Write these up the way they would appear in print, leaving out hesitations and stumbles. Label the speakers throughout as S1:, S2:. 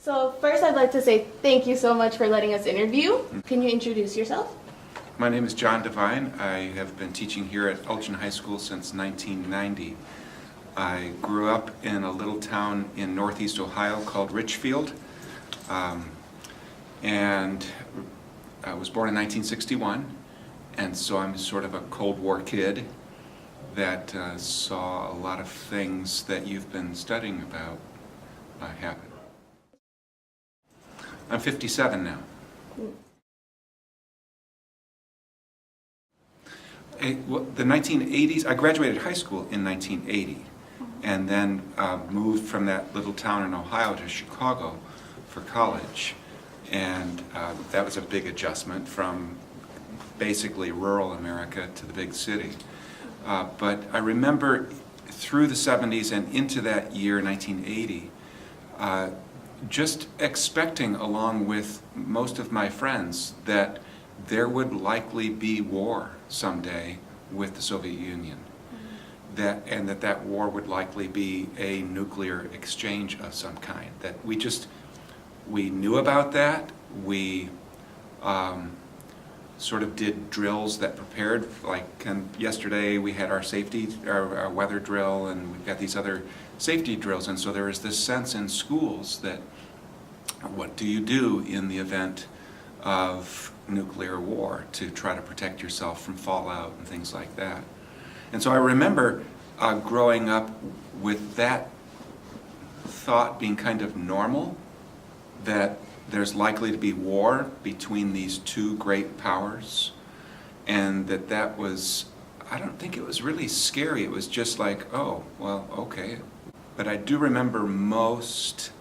S1: So first I'd like to say thank you so much for letting us interview. Can you introduce yourself?
S2: My name is John Devine. I have been teaching here at Elgin High School since 1990. I grew up in a little town in northeast Ohio called Richfield, and I was born in 1961, and so I'm sort of a Cold War kid that saw a lot of things that you've been studying about happen. I'm 57 now. The 1980s, I graduated high school in 1980 and then moved from that little town in Ohio to Chicago for college. And that was a big adjustment from basically rural America to the big city. But I remember through the 70s and into that year, 1980, just expecting, along with most of my friends, that there would likely be war someday with the Soviet Union. That war would likely be a nuclear exchange of some kind. That we knew about that. We sort of did drills that prepared, yesterday we had our weather drill, and we've got these other safety drills, and so there is this sense in schools that what do you do in the event of nuclear war to try to protect yourself from fallout and things like that. And so I remember growing up with that thought being kind of normal, that there's likely to be war between these two great powers, and that was, I don't think it was really scary. It was just like, oh, well, okay. But I do remember most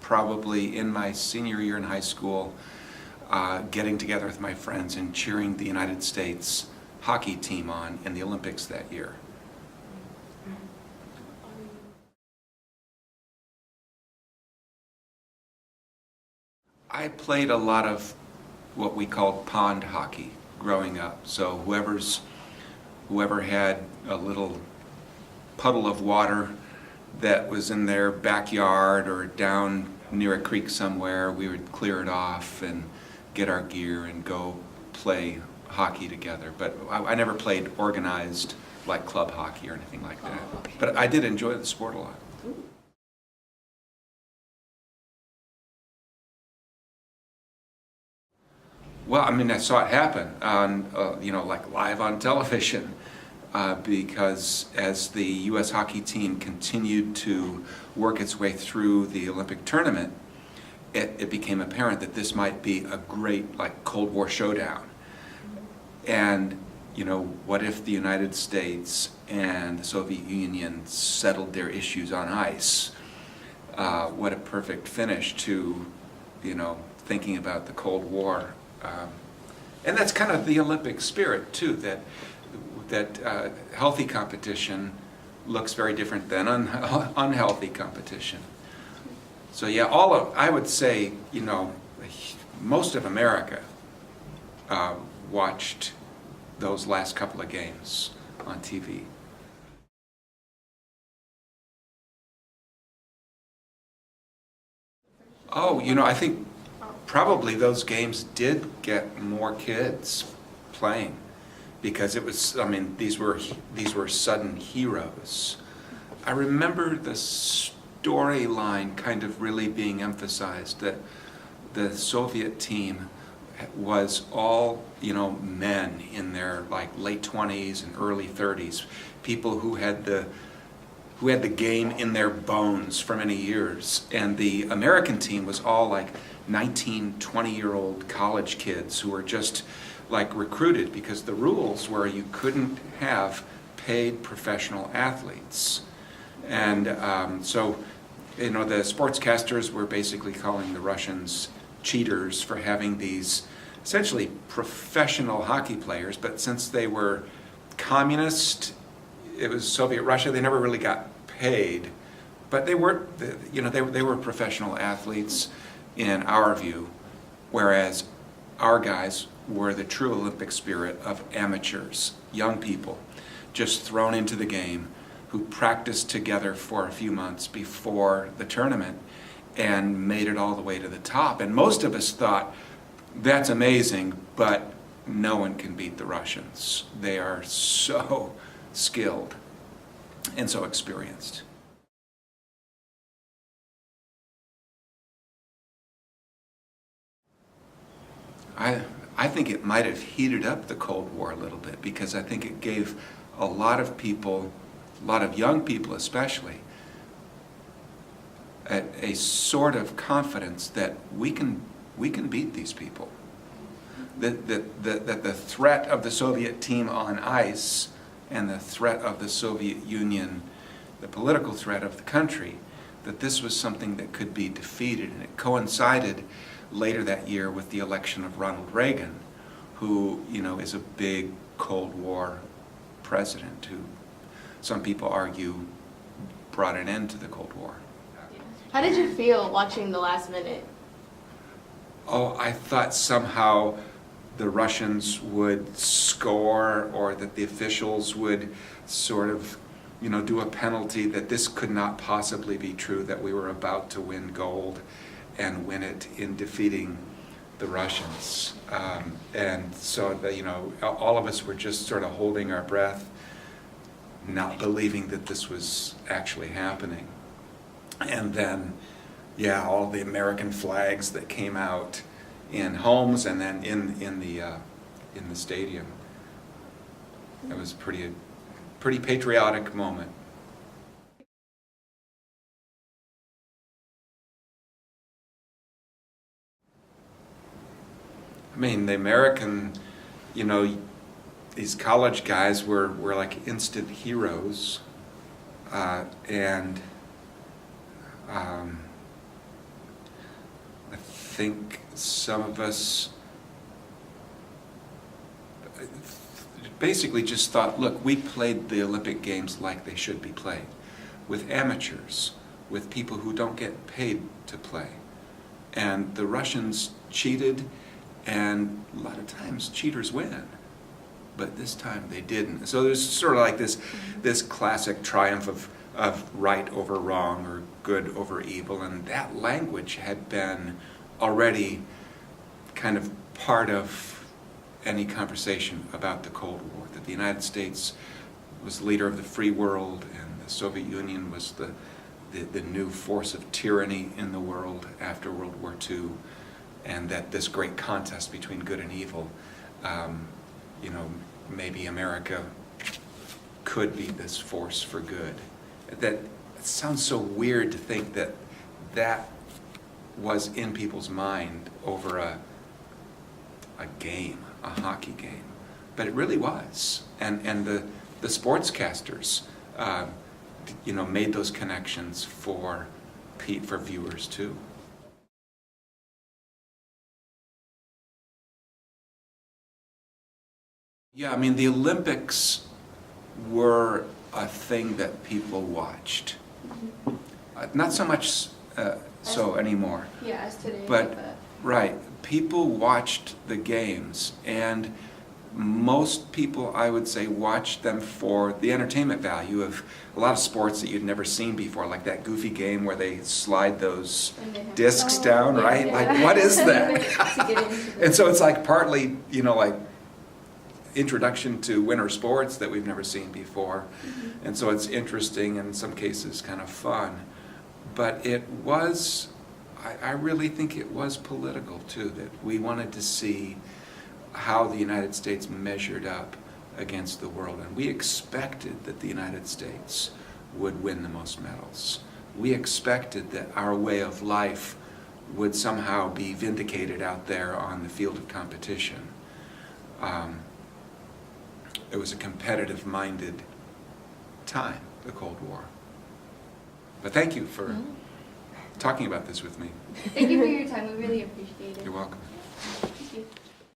S2: probably in my senior year in high school getting together with my friends and cheering the United States hockey team on in the Olympics that year. I played a lot of what we called pond hockey growing up. So whoever had a little puddle of water that was in their backyard or down near a creek somewhere, we would clear it off and get our gear and go play hockey together. But I never played organized like club hockey or anything like that. But I did enjoy the sport a lot. Well, I mean, I saw it happen on, like live on television, because as the U.S. hockey team continued to work its way through the Olympic tournament, it became apparent that this might be a great, Cold War showdown. And, what if the United States and the Soviet Union settled their issues on ice? What a perfect finish to, thinking about the Cold War. And that's kind of the Olympic spirit too, that healthy competition looks very different than unhealthy competition. So yeah, I would say, most of America watched those last couple of games on TV. Oh, I think probably those games did get more kids playing, because it was, these were sudden heroes. I remember the storyline kind of really being emphasized, that the Soviet team was all, men in their late 20s and early 30s, people who had the game in their bones for many years, and the American team was all 19, 20-year-old college kids who were just recruited, because the rules were you couldn't have paid professional athletes. And so, the sportscasters were basically calling the Russians cheaters for having these essentially professional hockey players, but since they were communist, it was Soviet Russia, they never really got paid. But they were professional athletes in our view, whereas our guys were the true Olympic spirit of amateurs, young people, just thrown into the game, who practiced together for a few months before the tournament and made it all the way to the top. And most of us thought, that's amazing, but no one can beat the Russians. They are so skilled and so experienced. I think it might have heated up the Cold War a little bit, because I think it gave a lot of people, a lot of young people especially, a sort of confidence that we can beat these people. That the threat of the Soviet team on ice and the threat of the Soviet Union, the political threat of the country, that this was something that could be defeated. And it coincided later that year with the election of Ronald Reagan, who, you know, is a big Cold War president who some people argue brought an end to the Cold War.
S1: How did you feel watching the last minute?
S2: Oh, I thought somehow the Russians would score, or that the officials would sort of, you know, do a penalty, that this could not possibly be true, that we were about to win gold and win it in defeating the Russians. And so, you know, all of us were just sort of holding our breath, not believing that this was actually happening. And then, yeah, all the American flags that came out in homes and then in the stadium. It was a pretty patriotic moment. I mean, the American, you know, these college guys were like instant heroes, and I think some of us basically just thought, look, we played the Olympic Games like they should be played, with amateurs, with people who don't get paid to play. And the Russians cheated, and a lot of times cheaters win, but this time they didn't. So there's sort of like this classic triumph of right over wrong, or good over evil, and that language had been already kind of part of any conversation about the Cold War, that the United States was the leader of the free world and the Soviet Union was the new force of tyranny in the world after World War II, and that this great contest between good and evil, you know, maybe America could be this force for good. That it sounds so weird to think that that was in people's mind over a game, a hockey game, but it really was. And the sportscasters, you know, made those connections for viewers too. Yeah, I mean, the Olympics were a thing that people watched. Not so much so anymore.
S1: Yeah, as today.
S2: But, right, people watched the games, and most people, I would say, watched them for the entertainment value of a lot of sports that you'd never seen before, like that goofy game where they slide those discs down, right? Like, what is that? And so it's like partly, you know, like introduction to winter sports that we've never seen before. And so it's interesting, and in some cases kind of fun. But it was, I really think it was political too, that we wanted to see how the United States measured up against the world. And we expected that the United States would win the most medals. We expected that our way of life would somehow be vindicated out there on the field of competition. It was a competitive-minded time, the Cold War. But thank you for talking about this with me.
S3: Thank you for your time. We really appreciate it.
S2: You're welcome.
S1: Thank you.